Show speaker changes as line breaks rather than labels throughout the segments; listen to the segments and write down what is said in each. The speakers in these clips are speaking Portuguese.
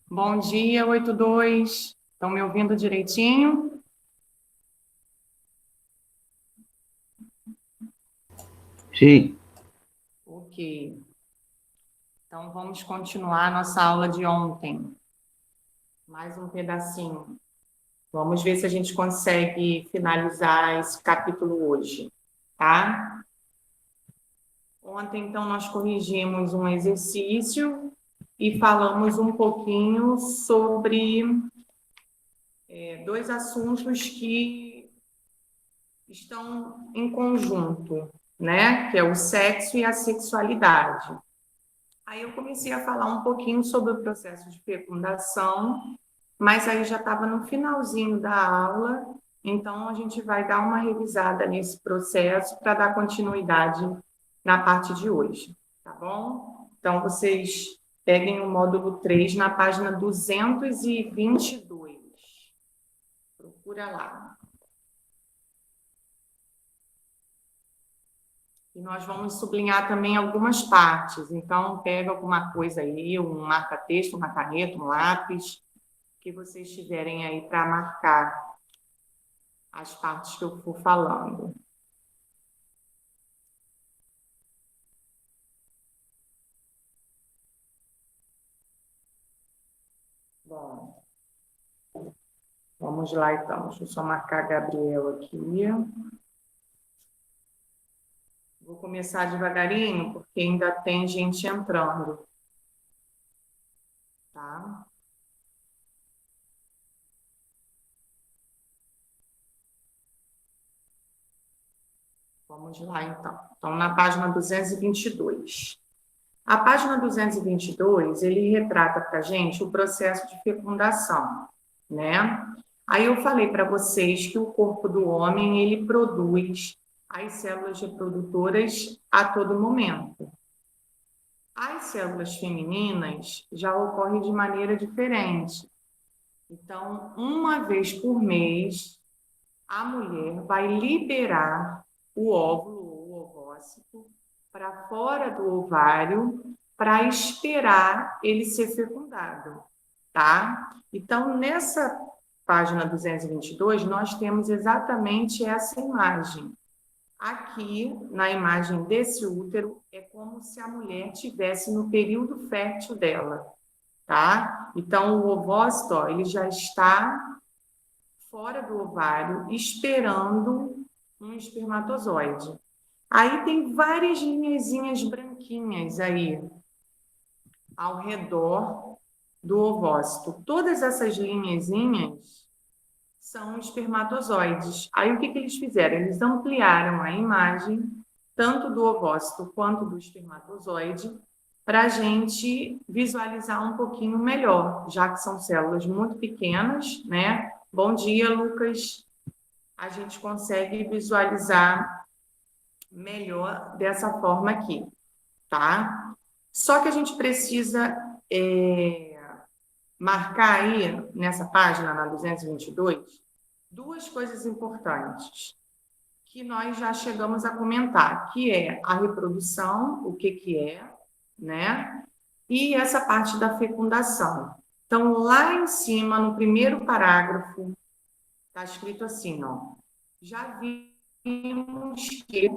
Bom dia, 82. Estão me ouvindo direitinho?
Sim,
Ok. Então, vamos continuar nossa aula de ontem. Mais um pedacinho. Vamos ver se a gente consegue finalizar esse capítulo hoje, tá? Ontem, então, nós corrigimos um exercício e falamos um pouquinho sobre dois assuntos que estão em conjunto, né? Que é o sexo e a sexualidade. Aí eu comecei a falar um pouquinho sobre o processo de fecundação, mas aí já estava no finalzinho da aula, então a gente vai dar uma revisada nesse processo para dar continuidade na parte de hoje, tá bom? Então vocês peguem o módulo 3 na página 222. Procura lá. E nós vamos sublinhar também algumas partes. Então, pega alguma coisa aí, um marca-texto, uma caneta, um lápis, que vocês tiverem aí para marcar as partes que eu for falando. Bom, vamos lá então. Deixa eu só marcar a Gabriel aqui. Vou começar devagarinho, porque ainda tem gente entrando, tá? Vamos lá então. Então, na página 222. A página 222, ele retrata para a gente o processo de fecundação, né? Aí eu falei para vocês que o corpo do homem, ele produz as células reprodutoras a todo momento. As células femininas já ocorrem de maneira diferente. Então, uma vez por mês, a mulher vai liberar o óvulo ou o ovócito para fora do ovário para esperar ele ser fecundado, tá? Então, nessa página 222, nós temos exatamente essa imagem. Aqui, na imagem desse útero, é como se a mulher tivesse no período fértil dela, tá? Então, o ovócito, ó, ele já está fora do ovário, esperando um espermatozoide. Aí tem várias linhazinhas branquinhas aí ao redor do ovócito. Todas essas linhazinhas são espermatozoides. Aí o que eles fizeram? Eles ampliaram a imagem, tanto do ovócito quanto do espermatozoide, para a gente visualizar um pouquinho melhor, já que são células muito pequenas, né? Bom dia, Lucas. A gente consegue visualizar melhor dessa forma aqui, tá? Só que a gente precisa marcar aí, nessa página, na 222, duas coisas importantes que nós já chegamos a comentar, que é a reprodução, o que é, né? E essa parte da fecundação. Então, lá em cima, no primeiro parágrafo, está escrito assim, ó. Já vimos que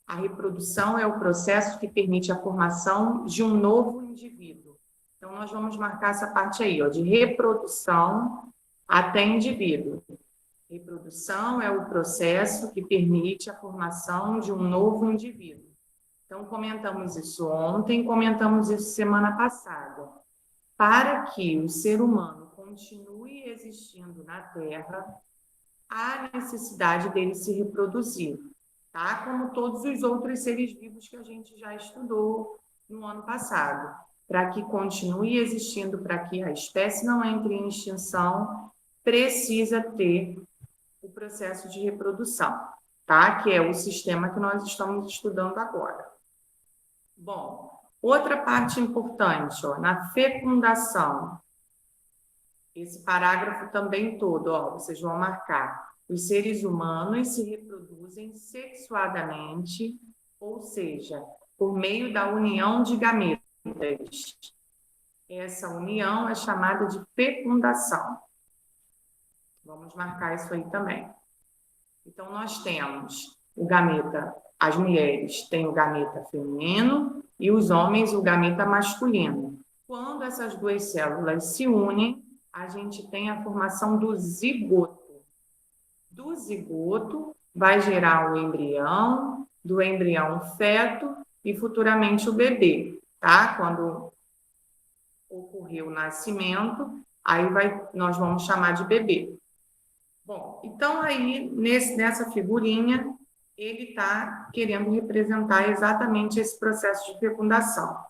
a reprodução é o processo que permite a formação de um novo indivíduo. Então, nós vamos marcar essa parte aí, ó, de reprodução até indivíduo. Reprodução é o processo que permite a formação de um novo indivíduo. Então, comentamos isso ontem, comentamos isso semana passada. Para que o ser humano continue existindo na Terra, há necessidade dele se reproduzir, tá? Como todos os outros seres vivos que a gente já estudou no ano passado. Para que continue existindo, para que a espécie não entre em extinção, precisa ter o processo de reprodução, tá? Que é o sistema que nós estamos estudando agora. Bom, outra parte importante, ó, na fecundação, esse parágrafo também todo, ó, vocês vão marcar. Os seres humanos se reproduzem sexuadamente, ou seja, por meio da união de gametas. Essa união é chamada de fecundação. Vamos marcar isso aí também. Então, nós temos o gameta, as mulheres têm o gameta feminino e os homens o gameta masculino. Quando essas duas células se unem, a gente tem a formação do zigoto. Do zigoto vai gerar o embrião, do embrião o feto e futuramente o bebê, tá? Quando ocorrer o nascimento, aí nós vamos chamar de bebê. Bom, então aí nessa figurinha ele está querendo representar exatamente esse processo de fecundação.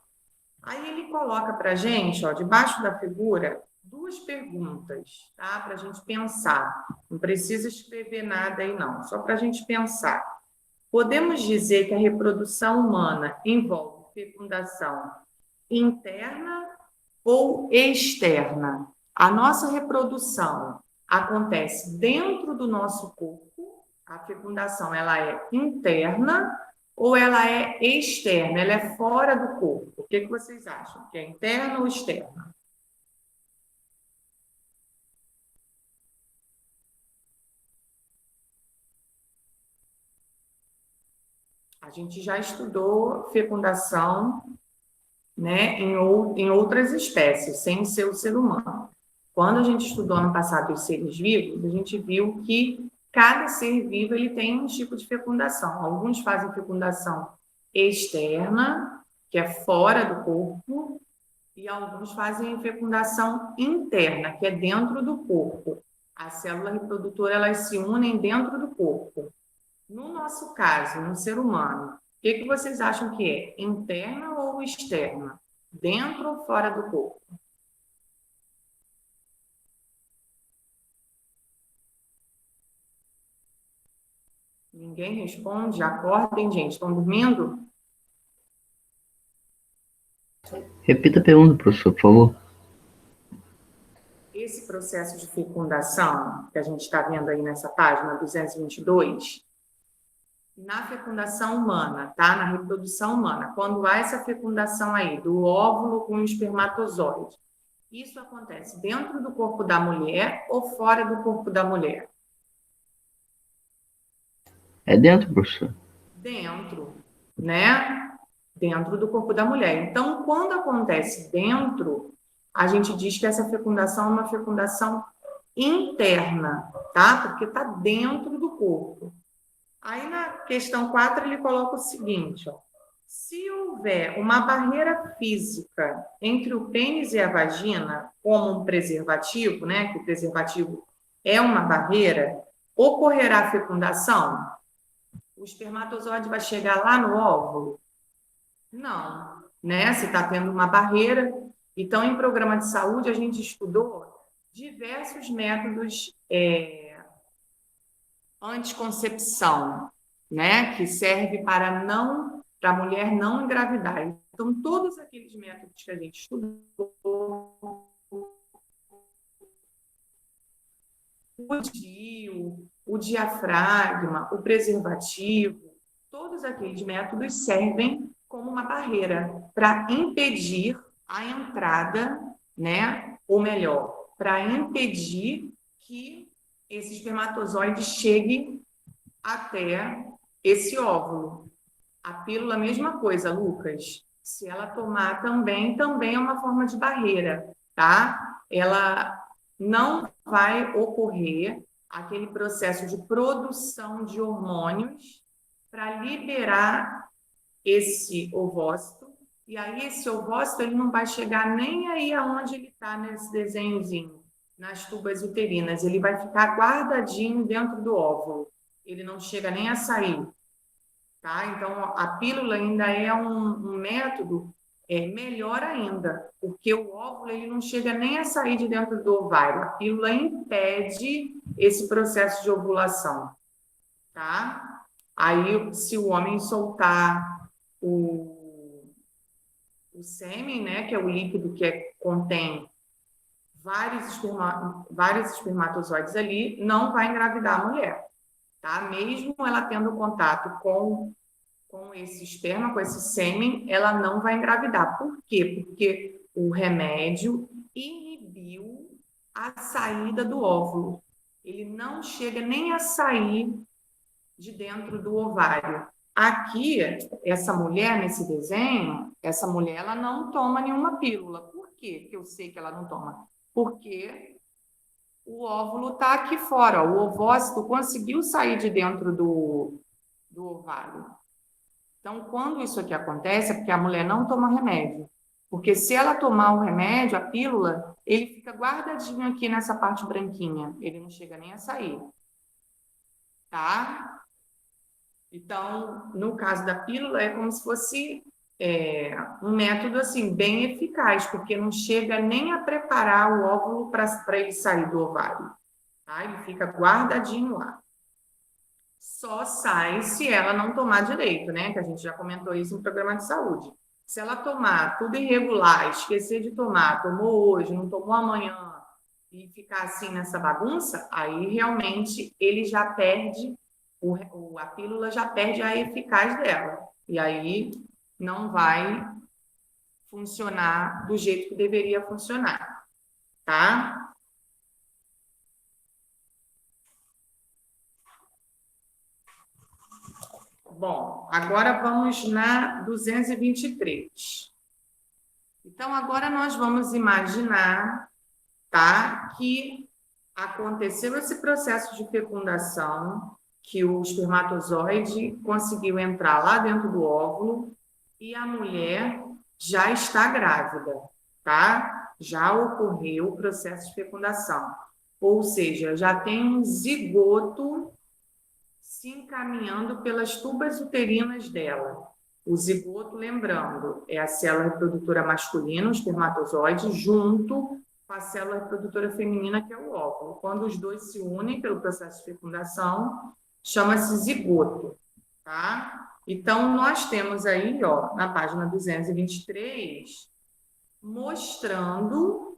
Aí ele coloca para a gente, ó, debaixo da figura, duas perguntas, tá? Para a gente pensar. Não precisa escrever nada aí, não, só para a gente pensar. Podemos dizer que a reprodução humana envolve fecundação interna ou externa? A nossa reprodução acontece dentro do nosso corpo, a fecundação ela é interna ou ela é externa, ela é fora do corpo? O que vocês acham? Que é interna ou externa? A gente já estudou fecundação, né, em outras espécies, sem ser o ser humano. Quando a gente estudou ano passado os seres vivos, a gente viu que cada ser vivo ele tem um tipo de fecundação. Alguns fazem fecundação externa, que é fora do corpo, e alguns fazem fecundação interna, que é dentro do corpo. A célula reprodutora, elas se unem dentro do corpo. No nosso caso, no ser humano, o que vocês acham que é? Interna ou externa? Dentro ou fora do corpo? Ninguém responde? Acordem, gente. Estão dormindo?
Repita a pergunta, professor, por favor.
Esse processo de fecundação que a gente está vendo aí nessa página 222, na fecundação humana, tá? Na reprodução humana, quando há essa fecundação aí do óvulo com o espermatozoide, isso acontece dentro do corpo da mulher ou fora do corpo da mulher?
É dentro, professor?
Dentro, né? Dentro do corpo da mulher. Então, quando acontece dentro, a gente diz que essa fecundação é uma fecundação interna, tá? Porque está dentro do corpo. Aí na questão 4 ele coloca o seguinte, ó. Se houver uma barreira física entre o pênis e a vagina, como um preservativo, né, que o preservativo é uma barreira, ocorrerá fecundação? O espermatozoide vai chegar lá no óvulo? Não, né? Se está tendo uma barreira. Então, em programa de saúde, a gente estudou diversos métodos anticoncepção, né? Que serve para a mulher não engravidar. Então, todos aqueles métodos que a gente estudou, o DIU, o diafragma, o preservativo, todos aqueles métodos servem como uma barreira para impedir a entrada, né? Ou melhor, para impedir que esse espermatozoide chegue até esse óvulo. A pílula, mesma coisa, Lucas. Se ela tomar também é uma forma de barreira, tá? Ela não vai ocorrer aquele processo de produção de hormônios para liberar esse ovócito, e aí esse ovócito ele não vai chegar nem aí aonde ele está nesse desenhozinho, nas tubas uterinas, ele vai ficar guardadinho dentro do óvulo, ele não chega nem a sair, tá? Então, a pílula ainda é um método melhor ainda, porque o óvulo ele não chega nem a sair de dentro do ovário, a pílula impede esse processo de ovulação, tá? Aí, se o homem soltar o sêmen, né, que é o líquido que contém vários espermatozoides ali, não vai engravidar a mulher, tá? Mesmo ela tendo contato com esse esperma, com esse sêmen, ela não vai engravidar. Por quê? Porque o remédio inibiu a saída do óvulo. Ele não chega nem a sair de dentro do ovário. Aqui, essa mulher, nesse desenho, essa mulher, ela não toma nenhuma pílula. Por quê que eu sei que ela não toma? Porque o óvulo está aqui fora, ó. O ovócito conseguiu sair de dentro do ovário. Então, quando isso aqui acontece, é porque a mulher não toma remédio. Porque se ela tomar o remédio, a pílula, ele fica guardadinho aqui nessa parte branquinha. Ele não chega nem a sair. Tá? Então, no caso da pílula, é como se fosse um método assim, bem eficaz, porque não chega nem a preparar o óvulo para ele sair do ovário. Tá? Ele fica guardadinho lá. Só sai se ela não tomar direito, né? Que a gente já comentou isso no programa de saúde. Se ela tomar tudo irregular, esquecer de tomar, tomou hoje, não tomou amanhã, e ficar assim nessa bagunça, aí realmente ele já perde, a pílula já perde a eficácia dela. E aí não vai funcionar do jeito que deveria funcionar, tá? Bom, agora vamos na 223. Então, agora nós vamos imaginar, tá, que aconteceu esse processo de fecundação, que o espermatozoide conseguiu entrar lá dentro do óvulo e a mulher já está grávida, tá? Já ocorreu o processo de fecundação. Ou seja, já tem um zigoto se encaminhando pelas tubas uterinas dela. O zigoto, lembrando, é a célula reprodutora masculina, o espermatozoide, junto com a célula reprodutora feminina, que é o óvulo. Quando os dois se unem pelo processo de fecundação, chama-se zigoto, tá? Então, nós temos aí, ó, na página 223, mostrando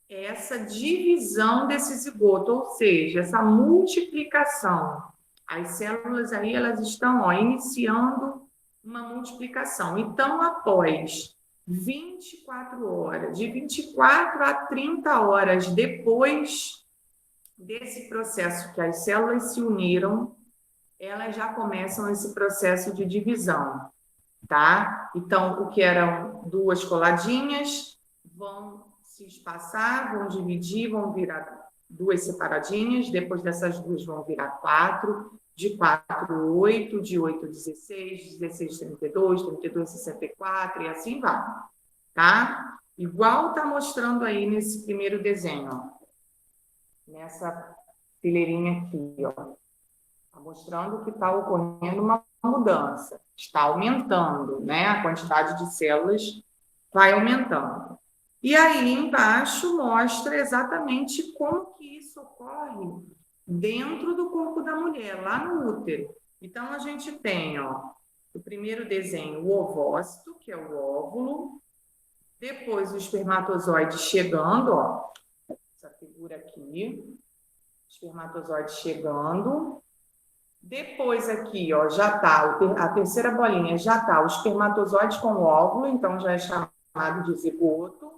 essa divisão desse zigoto, ou seja, essa multiplicação. As células aí, elas estão, ó, iniciando uma multiplicação. Então, após 24 horas, de 24 a 30 horas depois desse processo que as células se uniram, elas já começam esse processo de divisão, tá? Então, o que eram duas coladinhas vão se espaçar, vão dividir, vão virar duas separadinhas, depois dessas duas vão virar quatro, de 4, 8, de 8, 16, 16, 32, 32, 64, e assim vai, tá? Igual tá mostrando aí nesse primeiro desenho, ó. Nessa fileirinha aqui, ó. Tá mostrando que está ocorrendo uma mudança, está aumentando, né? A quantidade de células vai aumentando. E aí embaixo mostra exatamente como que isso ocorre dentro do corpo da mulher, lá no útero. Então, a gente tem, ó, o primeiro desenho, o ovócito, que é o óvulo, depois o espermatozoide chegando, ó, essa figura aqui, espermatozoide chegando, depois aqui, ó, já tá, a terceira bolinha já tá o espermatozoide com o óvulo, então já é chamado de zigoto.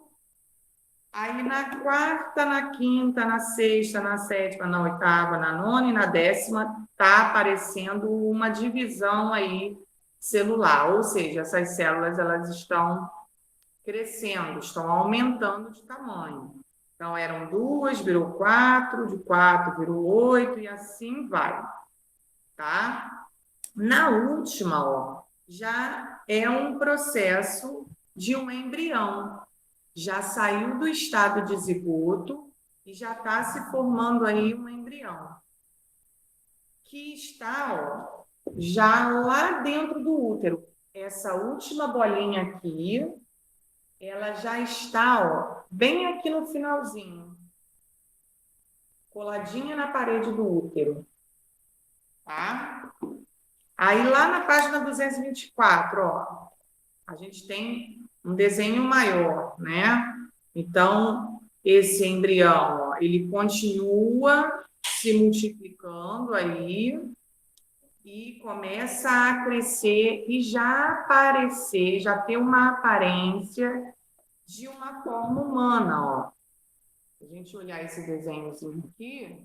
Aí na quarta, na quinta, na sexta, na sétima, na oitava, na nona e na décima, tá aparecendo uma divisão aí celular, ou seja, essas células elas estão crescendo, estão aumentando de tamanho. Então eram duas, virou quatro, de quatro virou oito e assim vai, tá? Na última, ó, já é um processo de um embrião. Já saiu do estado de zigoto e já está se formando aí um embrião. Que está, ó, já lá dentro do útero. Essa última bolinha aqui, ela já está, ó, bem aqui no finalzinho. Coladinha na parede do útero. Tá? Aí lá na página 224, ó, a gente tem um desenho maior, né? Então, esse embrião, ó, ele continua se multiplicando aí e começa a crescer e já aparecer, já ter uma aparência de uma forma humana, ó. Se a gente olhar esse desenhozinho aqui,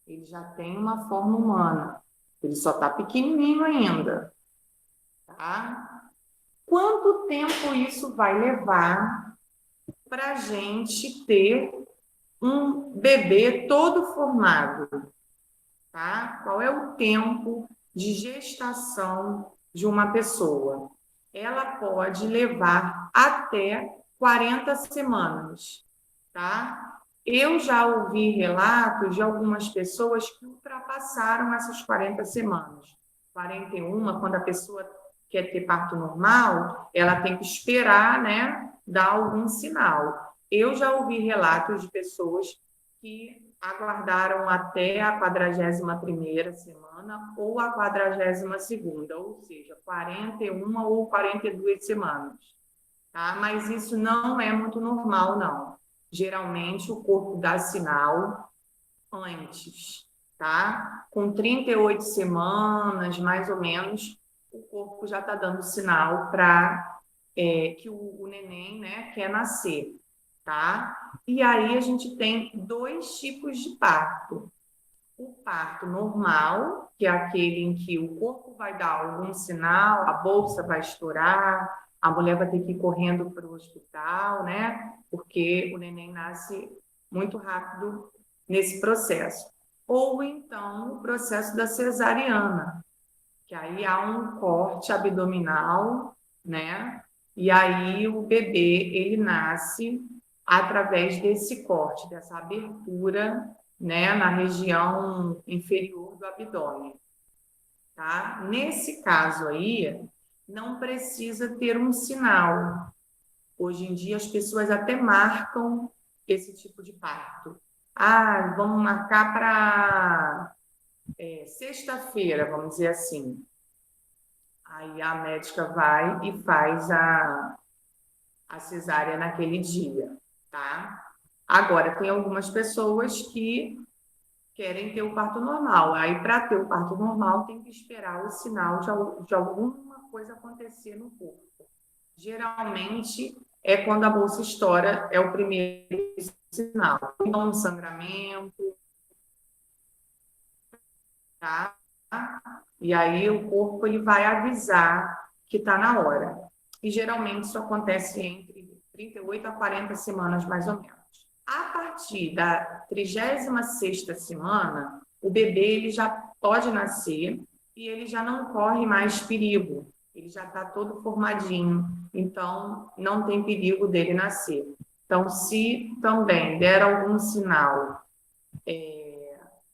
ele já tem uma forma humana. Ele só está pequenininho ainda, tá? Quanto tempo isso vai levar para a gente ter um bebê todo formado, tá? Qual é o tempo de gestação de uma pessoa? Ela pode levar até 40 semanas, tá? Eu já ouvi relatos de algumas pessoas que ultrapassaram essas 40 semanas. 41, quando a pessoa quer ter parto normal, ela tem que esperar, né, dar algum sinal. Eu já ouvi relatos de pessoas que aguardaram até a 41ª semana ou a 42ª, ou seja, 41 ou 42 semanas, tá? Mas isso não é muito normal, não. Geralmente o corpo dá sinal antes, tá? Com 38 semanas, mais ou menos, o corpo já está dando sinal para que o neném, né, quer nascer, tá? E aí a gente tem dois tipos de parto. O parto normal, que é aquele em que o corpo vai dar algum sinal, a bolsa vai estourar, a mulher vai ter que ir correndo para o hospital, né? Porque o neném nasce muito rápido nesse processo. Ou então o processo da cesariana, que aí há um corte abdominal, né? E aí o bebê, ele nasce através desse corte, dessa abertura, né, na região inferior do abdômen, tá? Nesse caso aí, não precisa ter um sinal. Hoje em dia as pessoas até marcam esse tipo de parto. Ah, vamos marcar para sexta-feira, vamos dizer assim. Aí a médica vai e faz a cesárea naquele dia, tá? Agora, tem algumas pessoas que querem ter o parto normal. Aí, para ter o parto normal, tem que esperar o sinal de alguma coisa acontecer no corpo. Geralmente, é quando a bolsa estoura, é o primeiro sinal. Então, um sangramento, tá? E aí o corpo ele vai avisar que está na hora. E geralmente isso acontece entre 38 a 40 semanas, mais ou menos. A partir da 36ª semana, o bebê ele já pode nascer e ele já não corre mais perigo. Ele já está todo formadinho, então não tem perigo dele nascer. Então, se também der algum sinal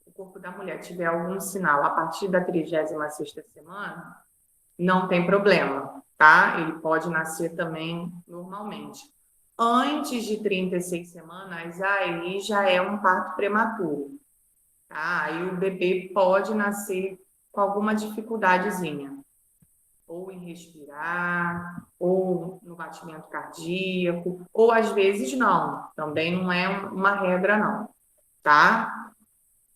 o corpo da mulher tiver algum sinal a partir da 36ª semana, não tem problema, tá? Ele pode nascer também normalmente. Antes de 36 semanas, aí já é um parto prematuro, tá? Aí o bebê pode nascer com alguma dificuldadezinha, ou em respirar, ou no batimento cardíaco, ou às vezes não, também não é uma regra não, tá?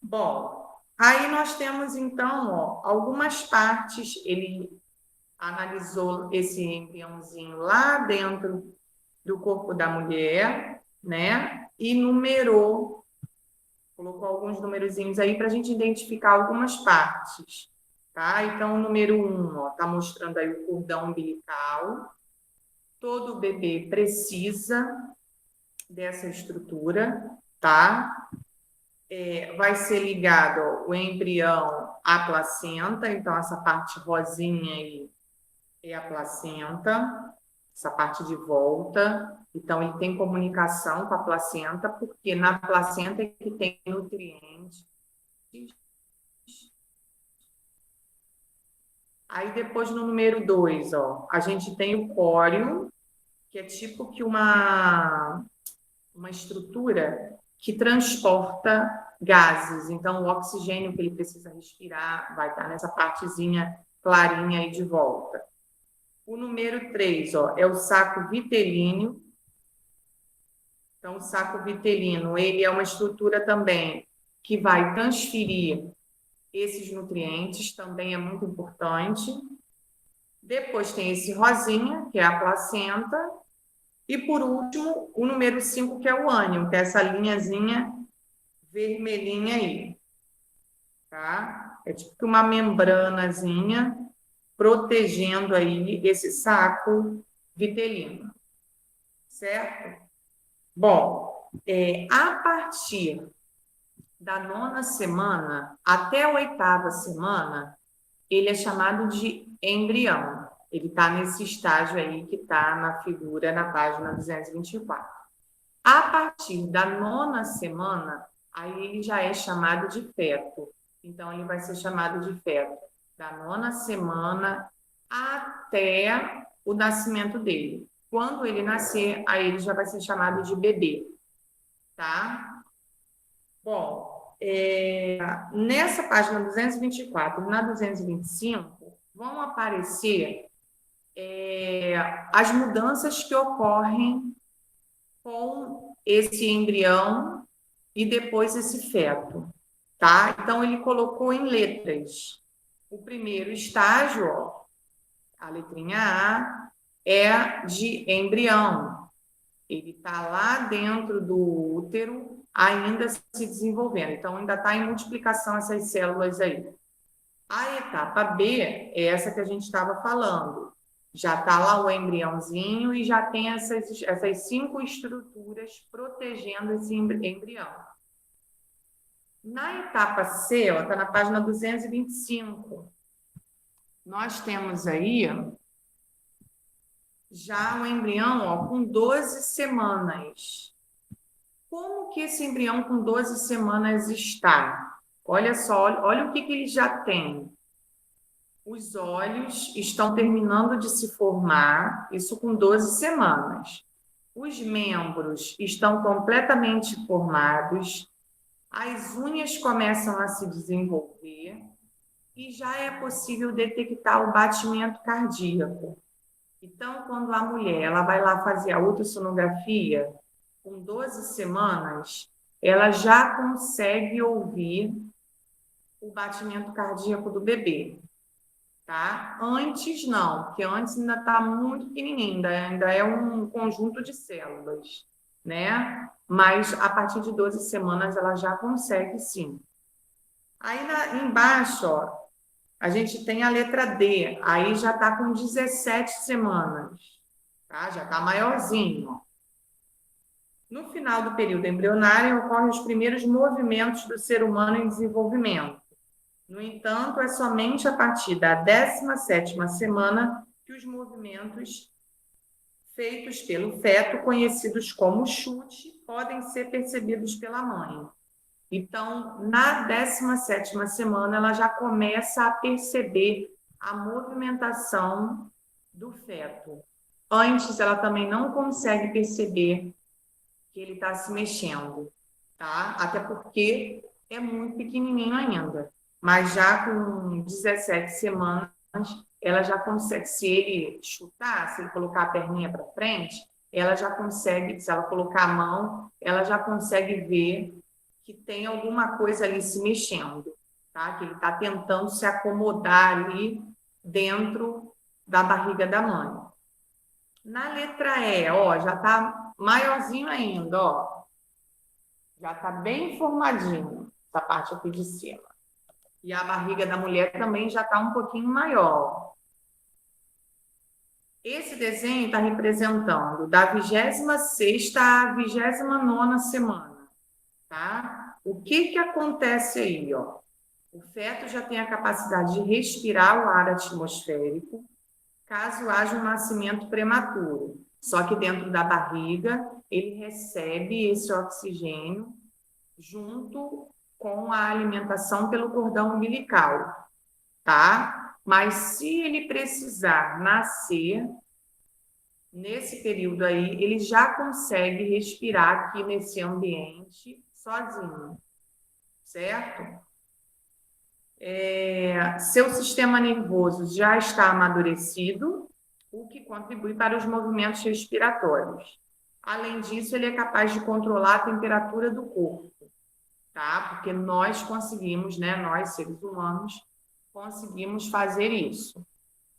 Bom, aí nós temos então, ó, algumas partes. Ele analisou esse embriãozinho lá dentro do corpo da mulher, né? E numerou, colocou alguns numerozinhos aí para a gente identificar algumas partes, tá? Então, o número 1, ó, tá mostrando aí o cordão umbilical. Todo bebê precisa dessa estrutura, tá? Vai ser ligado ó, o embrião à placenta, então essa parte rosinha aí é a placenta, essa parte de volta. Então, ele tem comunicação com a placenta, porque na placenta é que tem nutrientes. Aí, depois, no número 2, ó, a gente tem o córeo, que é tipo que uma estrutura que transporta gases. Então, o oxigênio que ele precisa respirar vai estar nessa partezinha clarinha aí de volta. O número 3, ó, é o saco vitelíneo. Então, o saco vitelino, ele é uma estrutura também que vai transferir esses nutrientes, também é muito importante. Depois tem esse rosinha, que é a placenta, E, por último, o número 5, que é o ânion, que é essa linhazinha vermelhinha aí. Tá? É tipo uma membranazinha protegendo aí esse saco vitelino. Certo? Bom, a partir da 9ª semana até a 8ª semana, ele é chamado de embrião. Ele está nesse estágio aí que está na figura na página 224. A partir da 9ª semana, aí ele já é chamado de feto. Então, ele vai ser chamado de feto da 9ª semana até o nascimento dele. Quando ele nascer, aí ele já vai ser chamado de bebê, tá? Bom, nessa página 224 e na 225, vão aparecer as mudanças que ocorrem com esse embrião e depois esse feto, tá? Então, ele colocou em letras. O primeiro estágio, ó, a letrinha A, é de embrião. Ele está lá dentro do útero, ainda se desenvolvendo. Então, ainda está em multiplicação essas células aí. A etapa B é essa que a gente estava falando. Já está lá o embriãozinho e já tem essas 5 estruturas protegendo esse embrião. Na etapa C, está na página 225, nós temos aí já o embrião, ó, com 12 semanas. Como que esse embrião com 12 semanas está? Olha só, olha o que ele já tem. Os olhos estão terminando de se formar, isso com 12 semanas. Os membros estão completamente formados, as unhas começam a se desenvolver e já é possível detectar o batimento cardíaco. Então, quando a mulher ela vai lá fazer a ultrassonografia, com 12 semanas, ela já consegue ouvir o batimento cardíaco do bebê. Tá? Antes não, porque antes ainda está muito pequenininho, ainda é um conjunto de células, né? Mas a partir de 12 semanas ela já consegue sim. Aí embaixo, ó, a gente tem a letra D, aí já está com 17 semanas, tá? Já está maiorzinho. Ó. No final do período embrionário ocorrem os primeiros movimentos do ser humano em desenvolvimento. No entanto, é somente a partir da 17ª semana que os movimentos feitos pelo feto, conhecidos como chute, podem ser percebidos pela mãe. Então, na 17ª semana, ela já começa a perceber a movimentação do feto. Antes, ela também não consegue perceber que ele está se mexendo, tá? Até porque é muito pequenininho ainda. Mas já com 17 semanas, ela já consegue, se ele chutar, se ele colocar a perninha para frente, ela já consegue, se ela colocar a mão, ela já consegue ver que tem alguma coisa ali se mexendo, tá? Que ele está tentando se acomodar ali dentro da barriga da mãe. Na letra E, ó, já está maiorzinho ainda, ó. Já está bem formadinho, essa parte aqui de cima. E a barriga da mulher também já está um pouquinho maior. Esse desenho está representando da 26ª à 29ª semana, tá? O que acontece aí, ó? O feto já tem a capacidade de respirar o ar atmosférico, caso haja um nascimento prematuro. Só que dentro da barriga, ele recebe esse oxigênio junto com a alimentação pelo cordão umbilical, tá? Mas se ele precisar nascer, nesse período aí, ele já consegue respirar aqui nesse ambiente sozinho, certo? Seu sistema nervoso já está amadurecido, o que contribui para os movimentos respiratórios. Além disso, ele é capaz de controlar a temperatura do corpo, tá? Porque nós conseguimos, né? Nós, seres humanos, conseguimos fazer isso,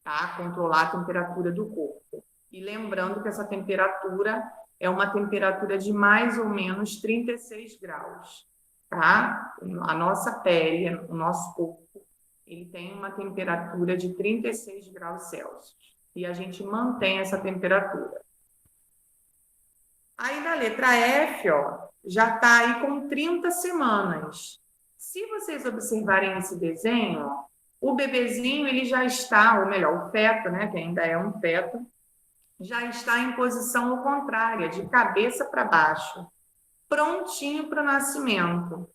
tá? Controlar a temperatura do corpo. E lembrando que essa temperatura é uma temperatura de mais ou menos 36 graus, tá? A nossa pele, o nosso corpo, ele tem uma temperatura de 36 graus Celsius. E a gente mantém essa temperatura. Aí na letra F, ó, já está aí com 30 semanas. Se vocês observarem esse desenho, ó, o bebezinho ele já está, ou melhor, o feto, né, que ainda é um feto, já está em posição ao contrária, de cabeça para baixo, prontinho para o nascimento,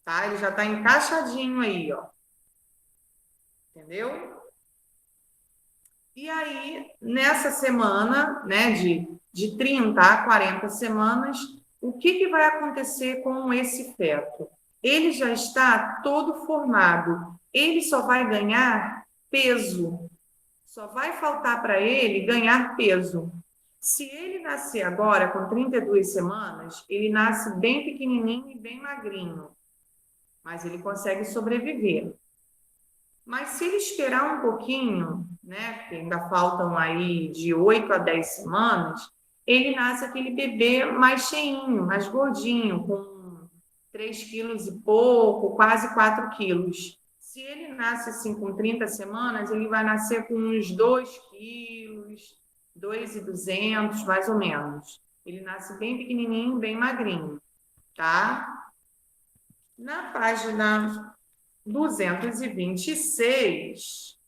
tá? Ele já está encaixadinho aí, ó. Entendeu? E aí, nessa semana, né, de 30 a 40 semanas, o que vai acontecer com esse feto? Ele já está todo formado, ele só vai ganhar peso, só vai faltar para ele ganhar peso. Se ele nascer agora, com 32 semanas, ele nasce bem pequenininho e bem magrinho, mas ele consegue sobreviver. Mas se ele esperar um pouquinho, né, porque ainda faltam aí de 8 a 10 semanas, ele nasce aquele bebê mais cheinho, mais gordinho, com 3 quilos e pouco, quase 4 quilos. Se ele nasce assim com 30 semanas, ele vai nascer com uns 2 quilos, 2.200, mais ou menos. Ele nasce bem pequenininho, bem magrinho, tá? Na página 226,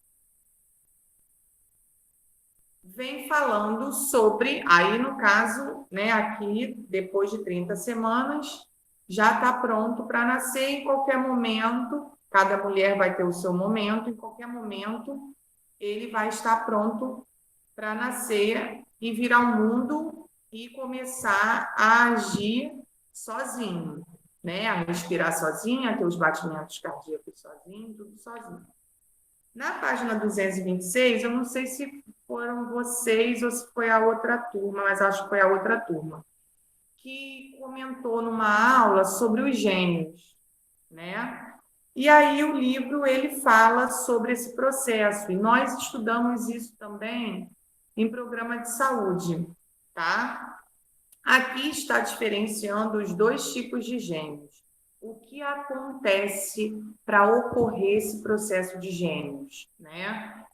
vem falando sobre, aí no caso, né, aqui, depois de 30 semanas, já está pronto para nascer em qualquer momento, cada mulher vai ter o seu momento, em qualquer momento ele vai estar pronto para nascer e vir ao mundo e começar a agir sozinho, né? A respirar sozinho, a ter os batimentos cardíacos sozinho, tudo sozinho. Na página 226, eu não sei se foram vocês ou se foi a outra turma, mas acho que foi a outra turma, que comentou numa aula sobre os gêmeos, né? E aí o livro, ele fala sobre esse processo, e nós estudamos isso também em programa de saúde, tá? Aqui está diferenciando os dois tipos de gêmeos. O que acontece para ocorrer esse processo de gêmeos, né?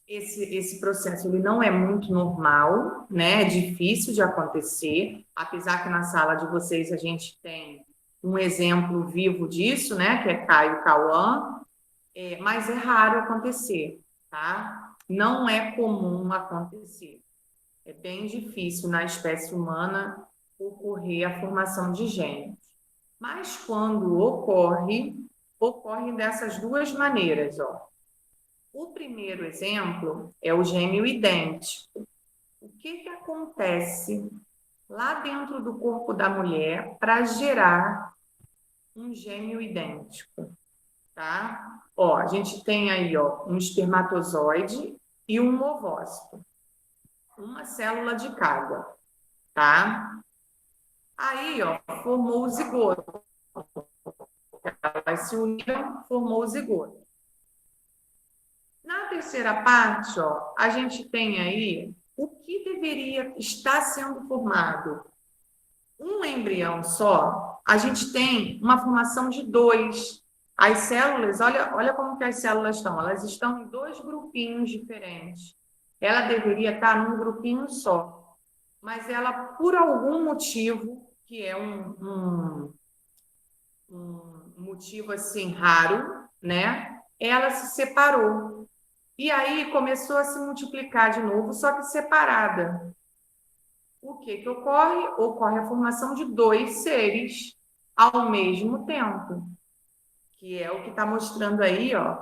Esse processo ele não é muito normal, né? É difícil de acontecer, apesar que na sala de vocês a gente tem um exemplo vivo disso, né? Que é Caio Cauã, mas é raro acontecer, tá? Não é comum acontecer. É bem difícil na espécie humana ocorrer a formação de gêmeos. Mas quando ocorre, ocorre dessas duas maneiras, ó. O primeiro exemplo é o gêmeo idêntico. O que acontece lá dentro do corpo da mulher para gerar um gêmeo idêntico, tá? Ó, a gente tem aí, ó, um espermatozoide e um ovócito. Uma célula de cada, tá? Aí, ó, formou o zigoto. Elas se uniram, formou o zigoto. Na terceira parte, ó, a gente tem aí o que deveria estar sendo formado. Um embrião só, a gente tem uma formação de dois. As células, olha como que as células estão. Elas estão em dois grupinhos diferentes. Ela deveria estar num grupinho só. Mas ela, por algum motivo, que é um motivo assim raro, né? Ela se separou. E aí começou a se multiplicar de novo, só que separada. O que ocorre? Ocorre a formação de dois seres ao mesmo tempo, que é o que está mostrando aí, ó,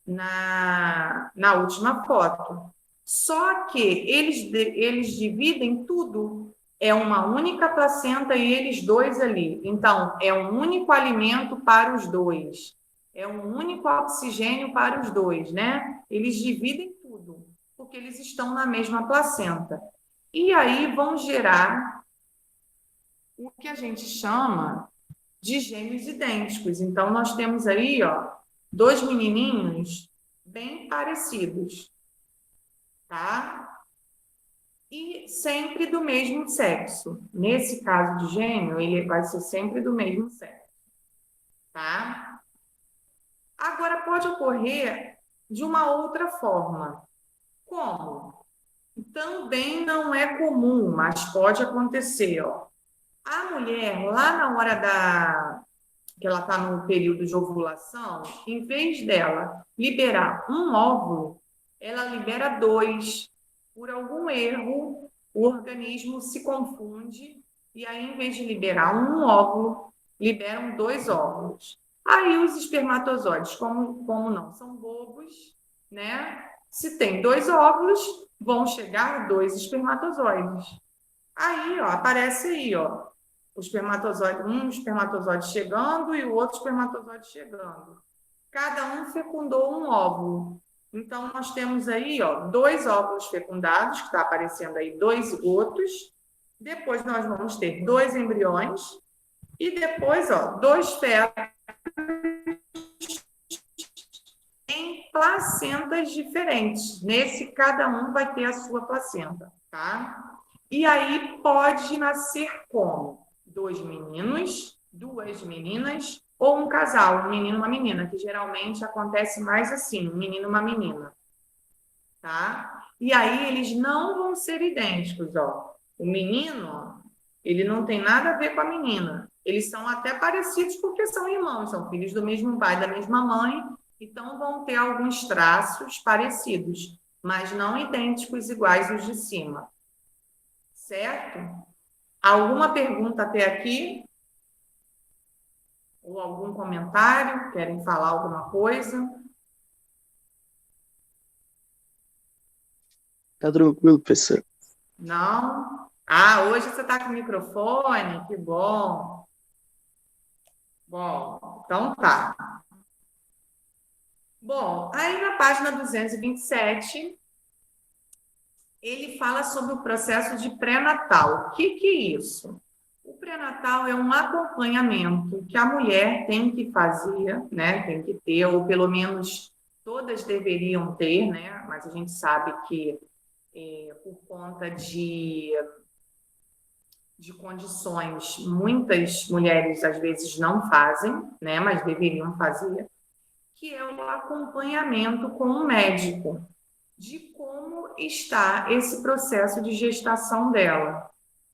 na última foto. Só que eles dividem tudo. É uma única placenta e eles dois ali. Então, é um único alimento para os dois. É um único oxigênio para os dois, né? Eles dividem tudo, porque eles estão na mesma placenta. E aí vão gerar o que a gente chama de gêmeos idênticos. Então, nós temos aí, ó, dois menininhos bem parecidos. tá? E sempre do mesmo sexo. Nesse caso de gêmeo, ele vai ser sempre do mesmo sexo, tá? Agora, pode ocorrer de uma outra forma. Como? Também não é comum, mas pode acontecer, ó. A mulher, lá na hora que ela está no período de ovulação, em vez dela liberar um óvulo, ela libera dois. Por algum erro, o organismo se confunde e aí, em vez de liberar um óvulo, liberam dois óvulos. Aí os espermatozoides, como não são bobos, né? Se tem dois óvulos, vão chegar dois espermatozoides. Aí, ó, aparece aí, ó, o espermatozoide, um espermatozoide chegando e o outro espermatozoide chegando. Cada um fecundou um óvulo. Então, nós temos aí, ó, dois óvulos fecundados, que está aparecendo aí dois zigotos. Depois, nós vamos ter dois embriões. E depois, ó, dois fetos em placentas diferentes. Nesse, cada um vai ter a sua placenta, tá? E aí pode nascer como? Dois meninos, duas meninas ou um casal, um menino e uma menina, que geralmente acontece mais assim, um menino e uma menina, tá? E aí eles não vão ser idênticos, ó. O menino, ele não tem nada a ver com a menina. Eles são até parecidos porque são irmãos, são filhos do mesmo pai, da mesma mãe, então vão ter alguns traços parecidos, mas não idênticos iguais os de cima. Certo? Alguma pergunta até aqui? Ou algum comentário? Querem falar alguma coisa?
Tá tranquilo, professor.
Não? Ah, hoje você está com o microfone? Que bom. Bom, então tá. Bom, aí na página 227, ele fala sobre o processo de pré-natal. O que é isso? O pré-natal é um acompanhamento que a mulher tem que fazer, né? Tem que ter, ou pelo menos todas deveriam ter, né? Mas a gente sabe que por conta de condições, muitas mulheres às vezes não fazem, né? Mas deveriam fazer, que é o acompanhamento com um médico de como está esse processo de gestação dela,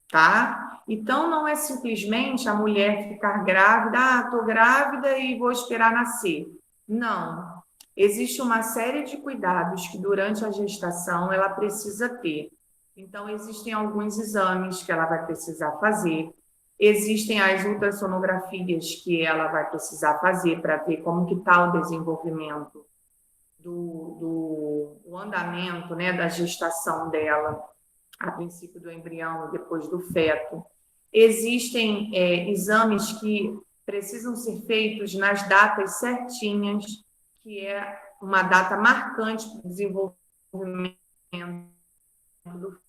tá? Então, não é simplesmente a mulher ficar grávida, estou grávida e vou esperar nascer. Não. Existe uma série de cuidados que durante a gestação ela precisa ter. Então, existem alguns exames que ela vai precisar fazer, existem as ultrassonografias que ela vai precisar fazer para ver como que está o desenvolvimento do andamento, né, da gestação dela, a princípio do embrião e depois do feto. Existem exames que precisam ser feitos nas datas certinhas, que é uma data marcante para o desenvolvimento do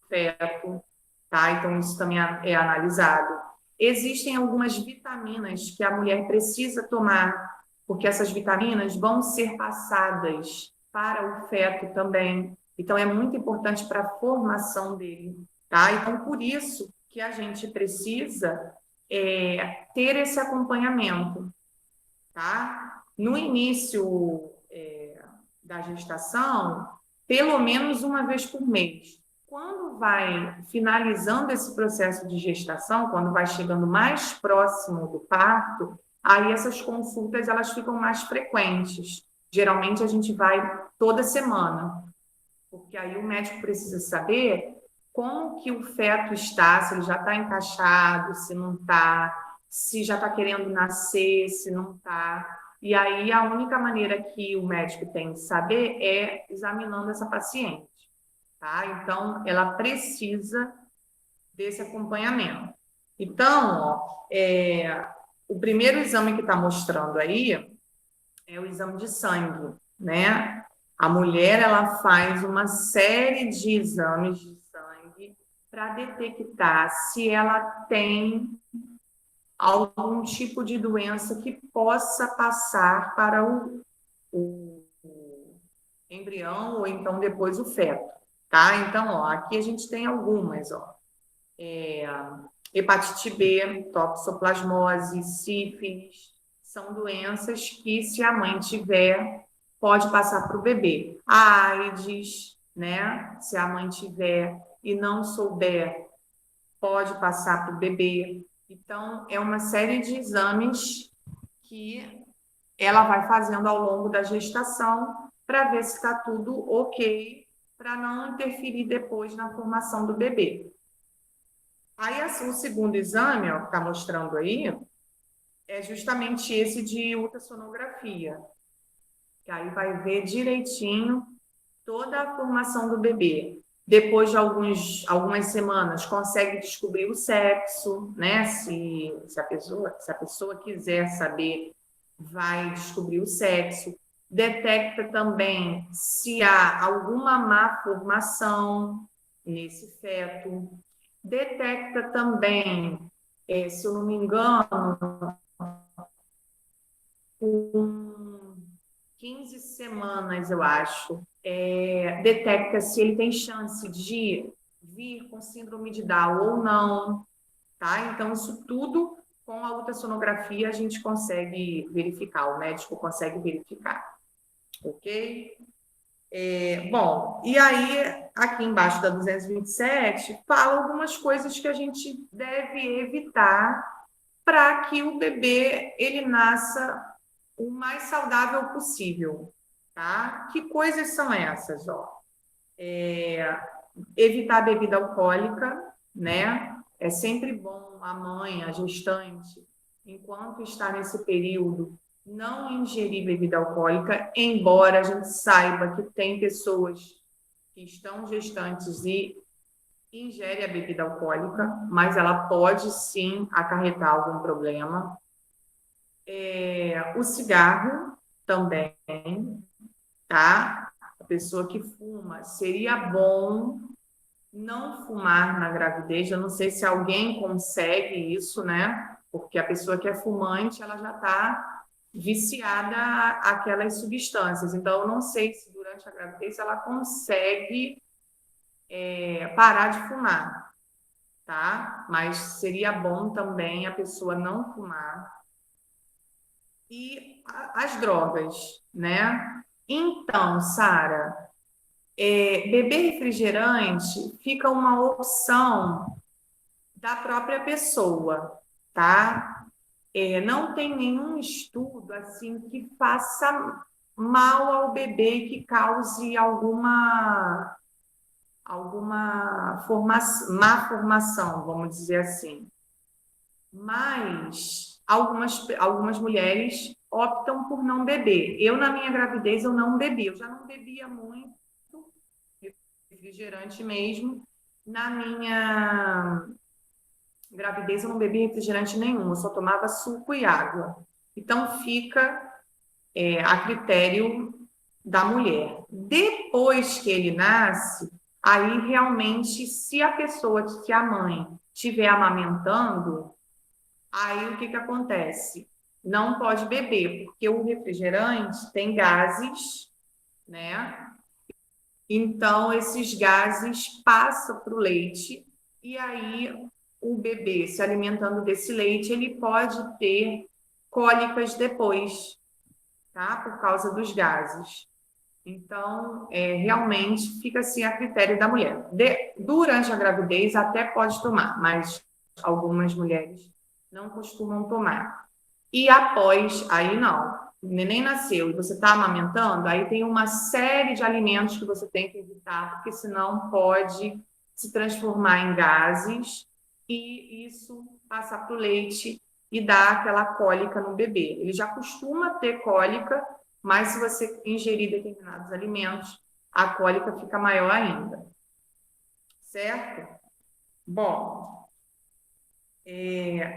feto, tá? Então, isso também é analisado. Existem algumas vitaminas que a mulher precisa tomar, porque essas vitaminas vão ser passadas para o feto também. Então, é muito importante para a formação dele, tá? Então, por isso que a gente precisa ter esse acompanhamento, tá? No início da gestação, pelo menos uma vez por mês. Quando vai finalizando esse processo de gestação, quando vai chegando mais próximo do parto, aí essas consultas elas ficam mais frequentes. Geralmente a gente vai toda semana, porque aí o médico precisa saber como que o feto está, se ele já está encaixado, se não está, se já está querendo nascer, se não está. E aí a única maneira que o médico tem de saber é examinando essa paciente, tá? Então, ela precisa desse acompanhamento. Então, ó, o primeiro exame que está mostrando aí é o exame de sangue, né? A mulher, ela faz uma série de exames de sangue para detectar se ela tem algum tipo de doença que possa passar para o embrião ou então depois o feto, tá? Então, ó, aqui a gente tem algumas, ó. Hepatite B, toxoplasmose, sífilis, são doenças que, se a mãe tiver, pode passar para o bebê. A AIDS, né? Se a mãe tiver e não souber, pode passar para o bebê. Então, é uma série de exames que ela vai fazendo ao longo da gestação para ver se está tudo ok, para não interferir depois na formação do bebê. Aí, assim, o segundo exame, ó, que está mostrando aí, é justamente esse de ultrassonografia, que aí vai ver direitinho toda a formação do bebê. Depois de algumas semanas, consegue descobrir o sexo, né? Se a pessoa quiser saber, vai descobrir o sexo. Detecta também se há alguma má formação nesse feto. Detecta também, se eu não me engano, com 15 semanas, eu acho, detecta se ele tem chance de vir com síndrome de Down ou não, tá? Então, isso tudo com a ultrassonografia a gente consegue verificar, o médico consegue verificar, ok? Bom, e aí, aqui embaixo da 227, fala algumas coisas que a gente deve evitar para que o bebê ele nasça o mais saudável possível, tá? Que coisas são essas, ó? Evitar bebida alcoólica, né? É sempre bom a mãe, a gestante, enquanto está nesse período, não ingerir bebida alcoólica, embora a gente saiba que tem pessoas que estão gestantes e ingerem a bebida alcoólica, mas ela pode sim acarretar algum problema. O cigarro também, tá? A pessoa que fuma, seria bom não fumar na gravidez. Eu não sei se alguém consegue isso, né? Porque a pessoa que é fumante, ela já está viciada àquelas substâncias. Então, eu não sei se durante a gravidez ela consegue parar de fumar, tá? Mas seria bom também a pessoa não fumar. E as drogas, né? Então, Sara, beber refrigerante fica uma opção da própria pessoa, tá? Não tem nenhum estudo assim que faça mal ao bebê, que cause alguma má formação, vamos dizer assim. Mas algumas mulheres optam por não beber. Eu, na minha gravidez, eu não bebi. Eu já não bebia muito refrigerante mesmo. Na minha gravidez, eu não bebi refrigerante nenhum. Eu só tomava suco e água. Então, fica a critério da mulher. Depois que ele nasce, aí realmente, se a pessoa, se a mãe estiver amamentando, aí o que que acontece? Não pode beber, porque o refrigerante tem gases, né? Então, esses gases passam para o leite e aí o bebê, se alimentando desse leite, ele pode ter cólicas depois, tá? Por causa dos gases. Então, realmente fica assim a critério da mulher. Durante a gravidez até pode tomar, mas algumas mulheres não costumam tomar. E após, aí não. O neném nasceu e você está amamentando, aí tem uma série de alimentos que você tem que evitar, porque senão pode se transformar em gases e isso passar para o leite e dar aquela cólica no bebê. Ele já costuma ter cólica, mas se você ingerir determinados alimentos, a cólica fica maior ainda. Certo? Bom,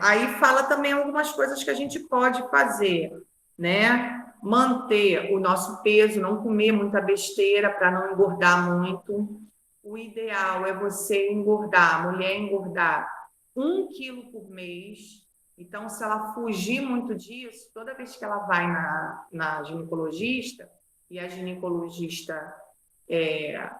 aí fala também algumas coisas que a gente pode fazer, né? Manter o nosso peso, não comer muita besteira para não engordar muito. O ideal é você engordar, a mulher engordar 1 quilo por mês. Então, se ela fugir muito disso, toda vez que ela vai na ginecologista, e a ginecologista ela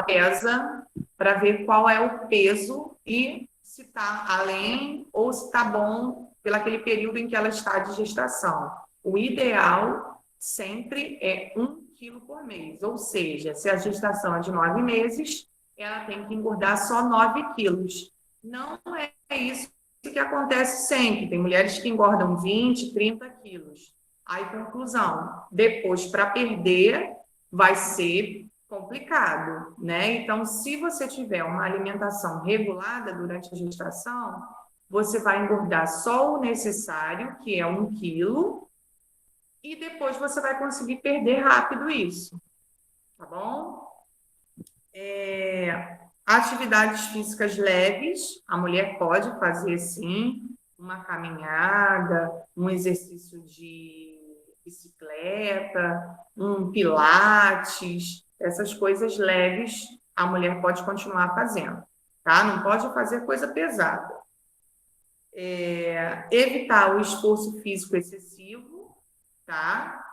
pesa para ver qual é o peso e se está além ou se está bom pelaquele período em que ela está de gestação. O ideal sempre é 1 quilo por mês, ou seja, se a gestação é de 9 meses, ela tem que engordar só 9 quilos. Não é isso que acontece sempre. Tem mulheres que engordam 20, 30 quilos. Aí, conclusão, depois para perder vai ser complicado, né? Então, se você tiver uma alimentação regulada durante a gestação, você vai engordar só o necessário, que é 1 quilo, e depois você vai conseguir perder rápido isso, tá bom? Atividades físicas leves, a mulher pode fazer sim, uma caminhada, um exercício de bicicleta, um pilates, essas coisas leves a mulher pode continuar fazendo, tá? Não pode fazer coisa pesada. Evitar o esforço físico excessivo, tá?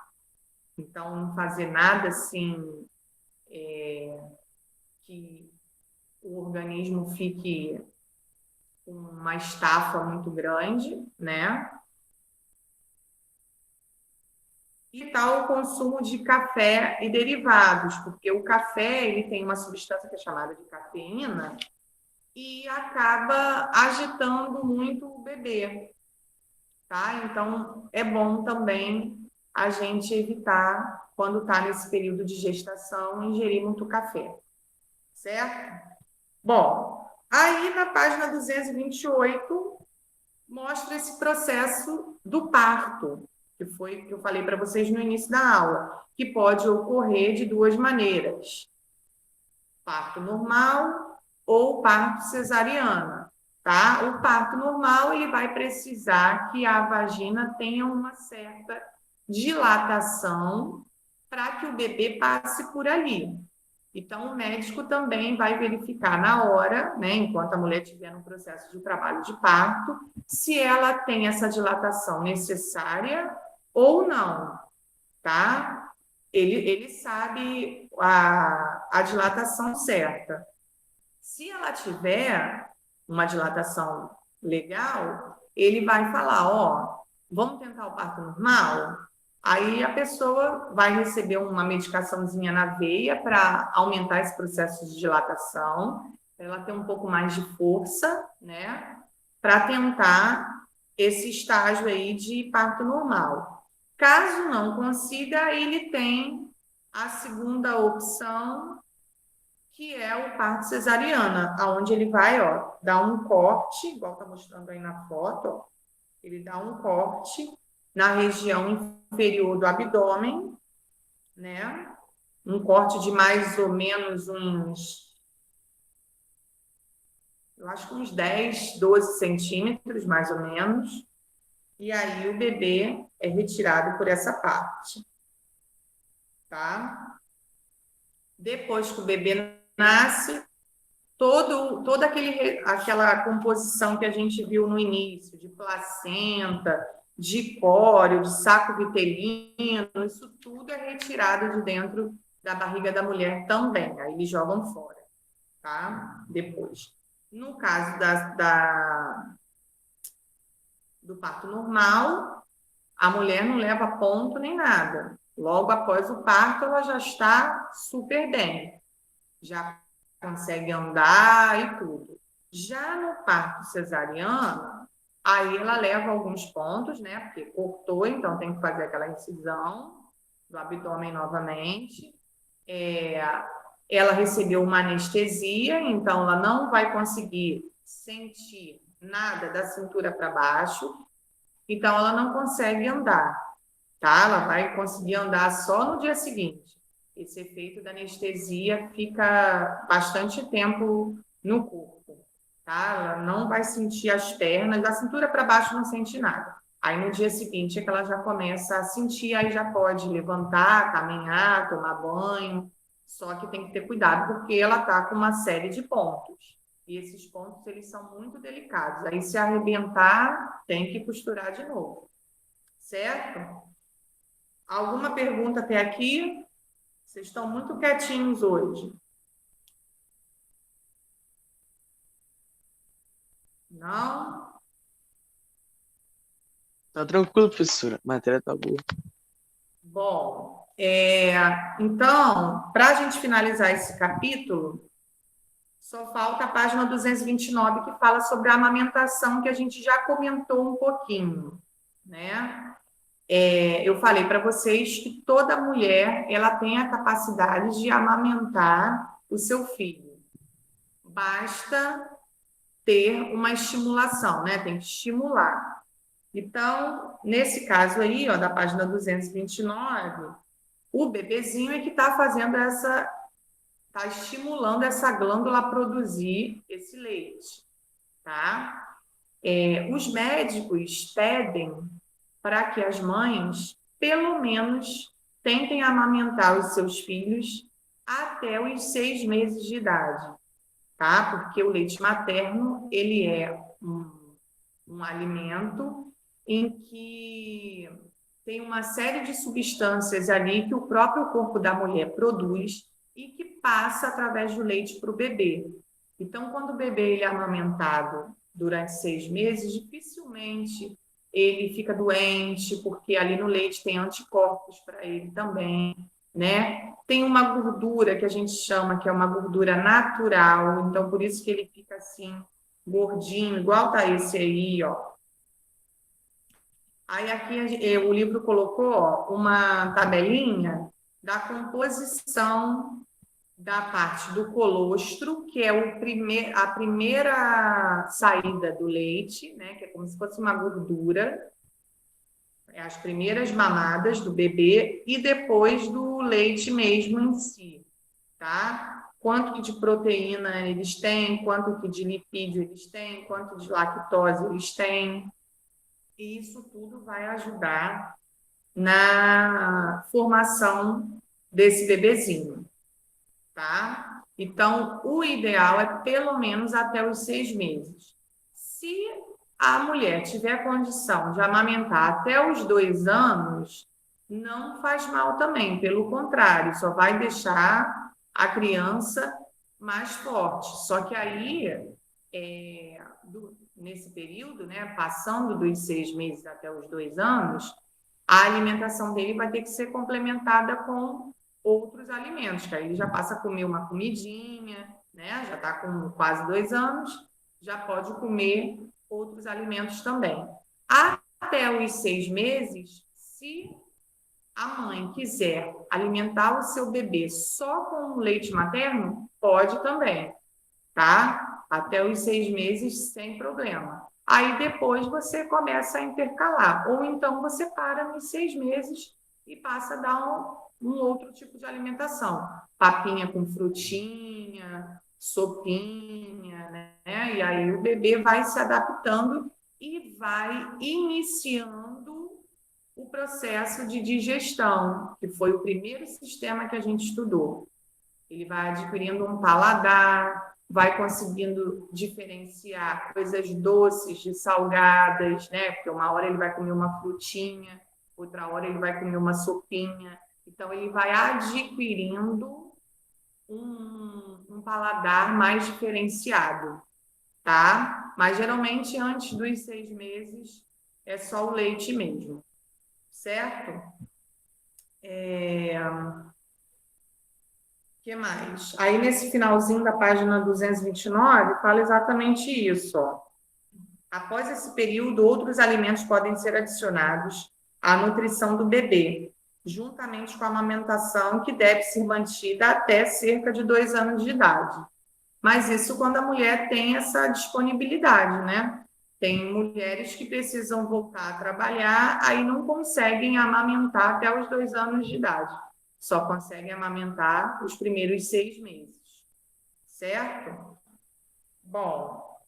Então, não fazer nada assim que o organismo fique com uma estafa muito grande, né? E tal o consumo de café e derivados, porque o café ele tem uma substância que é chamada de cafeína e acaba agitando muito o bebê, tá? Então, é bom também a gente evitar, quando está nesse período de gestação, ingerir muito café, certo? Bom, aí na página 228 mostra esse processo do parto, que foi que eu falei para vocês no início da aula, que pode ocorrer de duas maneiras: parto normal ou parto cesariana, tá? O parto normal ele vai precisar que a vagina tenha uma certa dilatação para que o bebê passe por ali. Então, o médico também vai verificar na hora, né, enquanto a mulher estiver no processo de trabalho de parto, se ela tem essa dilatação necessária ou não, tá? Ele sabe a dilatação certa. Se ela tiver uma dilatação legal, ele vai falar, ó, vamos tentar o parto normal? Aí a pessoa vai receber uma medicaçãozinha na veia para aumentar esse processo de dilatação, para ela ter um pouco mais de força, né? Para tentar esse estágio aí de parto normal. Caso não consiga, ele tem a segunda opção, que é o parto cesariana, aonde ele vai, ó, dar um corte, igual está mostrando aí na foto, ó, ele dá um corte na região inferior do abdômen, né? Um corte de mais ou menos eu acho que uns 10, 12 centímetros, mais ou menos. E aí o bebê é retirado por essa parte, tá? Depois que o bebê nasce, toda aquela composição que a gente viu no início, de placenta, de córeo, de saco vitelino, isso tudo é retirado de dentro da barriga da mulher também. Aí eles jogam fora, tá? Depois. No caso do parto normal, a mulher não leva ponto nem nada. Logo após o parto, ela já está super bem. Já consegue andar e tudo. Já no parto cesariano, aí ela leva alguns pontos, né? Porque cortou, então tem que fazer aquela incisão do abdômen novamente. Ela recebeu uma anestesia, então ela não vai conseguir sentir nada da cintura para baixo, então ela não consegue andar, tá? Ela vai conseguir andar só no dia seguinte. Esse efeito da anestesia fica bastante tempo no corpo, tá? Ela não vai sentir as pernas, da cintura para baixo não sente nada. Aí no dia seguinte é que ela já começa a sentir, aí já pode levantar, caminhar, tomar banho, só que tem que ter cuidado porque ela está com uma série de pontos. E esses pontos, eles são muito delicados. Aí se arrebentar, tem que costurar de novo, certo? Alguma pergunta até aqui? Vocês estão muito quietinhos hoje. Não?
Tá tranquilo, professora. A matéria tá boa.
Bom, então, para a gente finalizar esse capítulo, só falta a página 229, que fala sobre a amamentação, que a gente já comentou um pouquinho, né? Eu falei para vocês que toda mulher ela tem a capacidade de amamentar o seu filho. Basta ter uma estimulação, né? Tem que estimular. Então, nesse caso aí, ó, da página 229, o bebezinho é que está fazendo está estimulando essa glândula a produzir esse leite, tá? Os médicos pedem para que as mães, pelo menos, tentem amamentar os seus filhos até os 6 meses de idade, tá? Porque o leite materno, ele é um alimento em que tem uma série de substâncias ali que o próprio corpo da mulher produz e que passa através do leite para o bebê. Então, quando o bebê ele é amamentado durante 6 meses, dificilmente ele fica doente, porque ali no leite tem anticorpos para ele também, né? Tem uma gordura que a gente chama que é uma gordura natural, então por isso que ele fica assim, gordinho, igual tá esse aí, ó. Aí aqui o livro colocou ó, uma tabelinha da composição da parte do colostro, que é a primeira saída do leite, né, que é como se fosse uma gordura, as primeiras mamadas do bebê e depois do leite mesmo em si, tá? Quanto que de proteína eles têm, quanto que de lipídio eles têm, quanto de lactose eles têm. E isso tudo vai ajudar na formação desse bebezinho, tá? Então, o ideal é pelo menos até os 6 meses. Se a mulher tiver condição de amamentar até os 2 anos, não faz mal também, pelo contrário, só vai deixar a criança mais forte. Só que aí, nesse período, né, passando dos 6 meses até os 2 anos, a alimentação dele vai ter que ser complementada com outros alimentos, que aí ele já passa a comer uma comidinha, né? Já está com quase 2 anos, já pode comer outros alimentos também. Até os 6 meses, se a mãe quiser alimentar o seu bebê só com leite materno, pode também, tá? Até os 6 meses, sem problema. Aí depois você começa a intercalar, ou então você para nos 6 meses e passa a dar um outro tipo de alimentação. Papinha com frutinha, sopinha, né? E aí o bebê vai se adaptando e vai iniciando o processo de digestão, que foi o primeiro sistema que a gente estudou. Ele vai adquirindo um paladar, vai conseguindo diferenciar coisas doces de salgadas, né? Porque uma hora ele vai comer uma frutinha, outra hora ele vai comer uma sopinha. Então, ele vai adquirindo um paladar mais diferenciado, tá? Mas, geralmente, antes dos 6 meses, é só o leite mesmo, certo? Que mais? Aí, nesse finalzinho da página 229, fala exatamente isso. Ó. Após esse período, outros alimentos podem ser adicionados à nutrição do bebê, juntamente com a amamentação, que deve ser mantida até cerca de 2 anos de idade. Mas isso quando a mulher tem essa disponibilidade, né? Tem mulheres que precisam voltar a trabalhar, aí não conseguem amamentar até os 2 anos de idade. Só conseguem amamentar os primeiros 6 meses. Certo? Bom,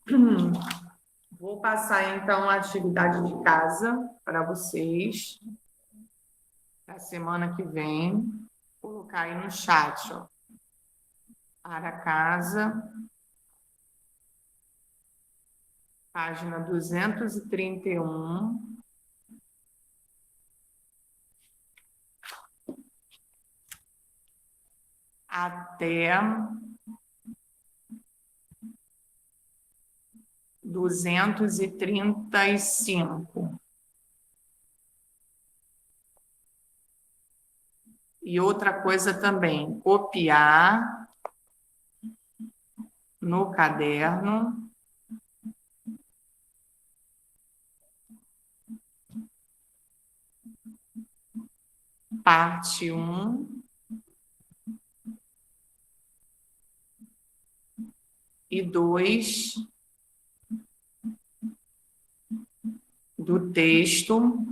vou passar então a atividade de casa para vocês. A semana que vem, vou colocar aí no chat, ó. Para casa, página 231. até 235. E outra coisa também, copiar no caderno parte 1 e 2 do texto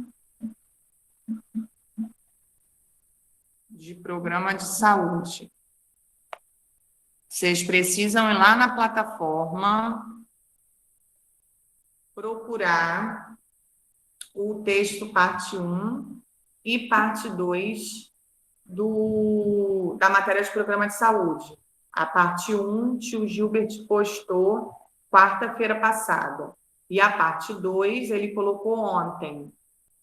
de programa de saúde. Vocês precisam ir lá na plataforma, procurar o texto parte 1 e parte 2 da matéria de programa de saúde. A parte 1, tio Gilbert postou quarta-feira passada. E a parte 2, ele colocou ontem.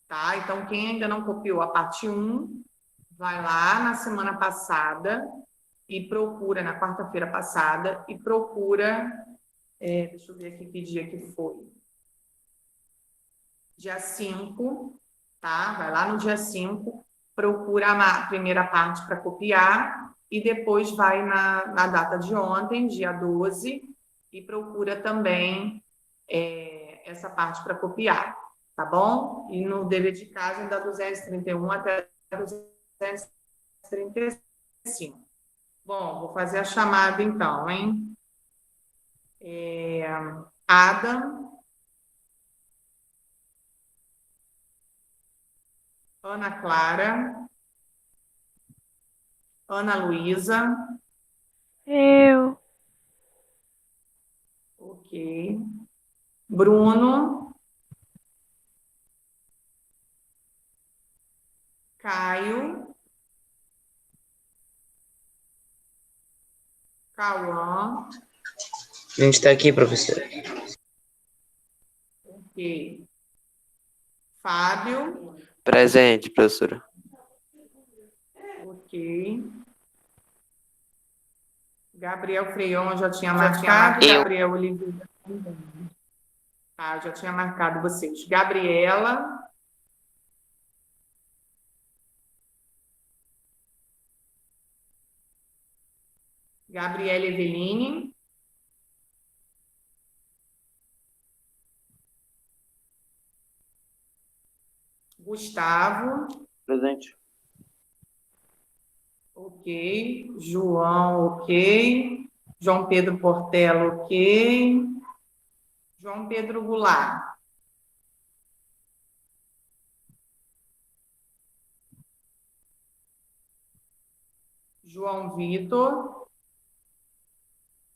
Tá? Então, quem ainda não copiou a parte 1, vai lá na semana passada e procura, na quarta-feira passada, e procura, deixa eu ver aqui que dia que foi. Dia 5, tá? Vai lá no dia 5, procura a primeira parte para copiar e depois vai na data de ontem, dia 12, e procura também essa parte para copiar, tá bom? E no dever de casa, da 231 até 235. Bom, vou fazer a chamada então, hein? Adam, Ana Clara, Ana Luísa.
Eu.
Ok. Bruno. Caio. Cauã.
A gente está aqui, professor.
Ok. Fábio.
Presente, professora.
Ok. Gabriel Freion, eu já tinha marcado.
Eu.
Gabriel Oliveira também. Tá, eu já tinha marcado vocês. Gabriela. Gabriela Eveline. Gustavo.
Presente.
Ok. João, ok. João Pedro Portela, ok. João Pedro Goulart. João Vitor.